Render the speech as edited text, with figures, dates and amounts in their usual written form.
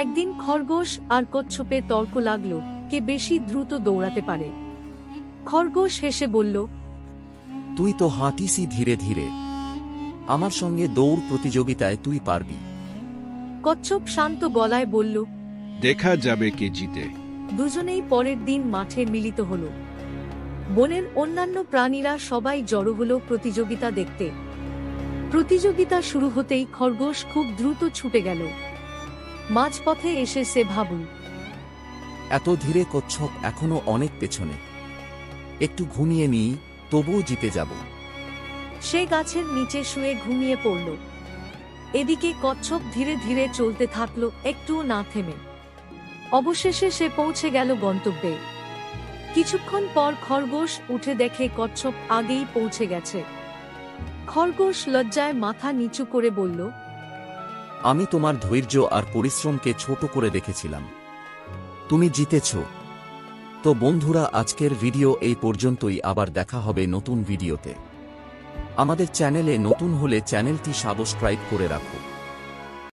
একদিন খরগোশ আর কচ্ছপে তর্ক লাগলো, কে বেশি দ্রুত দৌড়াতে পারে। খরগোশ হেসে বলল, তুই তো হাঁটিসি ধীরে ধীরে, আমার সঙ্গে দৌড় প্রতিযোগিতায় তুই পারবি। কচ্ছপ শান্ত গলায় বলল। দেখা যাবে কে জিতে। দুজনেই পরের দিন মাঠে মিলিত হল। বনের অন্যান্য প্রাণীরা সবাই জড়ো হল প্রতিযোগিতা দেখতে। প্রতিযোগিতা শুরু হতেই খরগোশ খুব দ্রুত ছুটে গেল। মাঝপথে এসে সে ভাবল, এত ধীরে কচ্ছপ এখনো অনেক পেছনে, একটু ঘুমিয়ে নিই, তবুও জিতে যাব। সে গাছের নিচে শুয়ে ঘুমিয়ে পড়ল। এদিকে কচ্ছপ ধীরে ধীরে চলতে থাকল, একটুও না থেমে। অবশেষে সে পৌঁছে গেল গন্তব্যে। কিছুক্ষণ পর খরগোশ উঠে দেখে কচ্ছপ আগেই পৌঁছে গেছে। খরগোশ লজ্জায় মাথা নিচু করে বলল, আমি তোমার ধৈর্য আর পরিশ্রমকে ছোট করে দেখেছিলাম, তুমি জিতেছ। তো বন্ধুরা, আজকের ভিডিও এই পর্যন্তই। আবার দেখা হবে নতুন ভিডিওতে। আমাদের চ্যানেলে নতুন হলে চ্যানেলটি সাবস্ক্রাইব করে রাখো।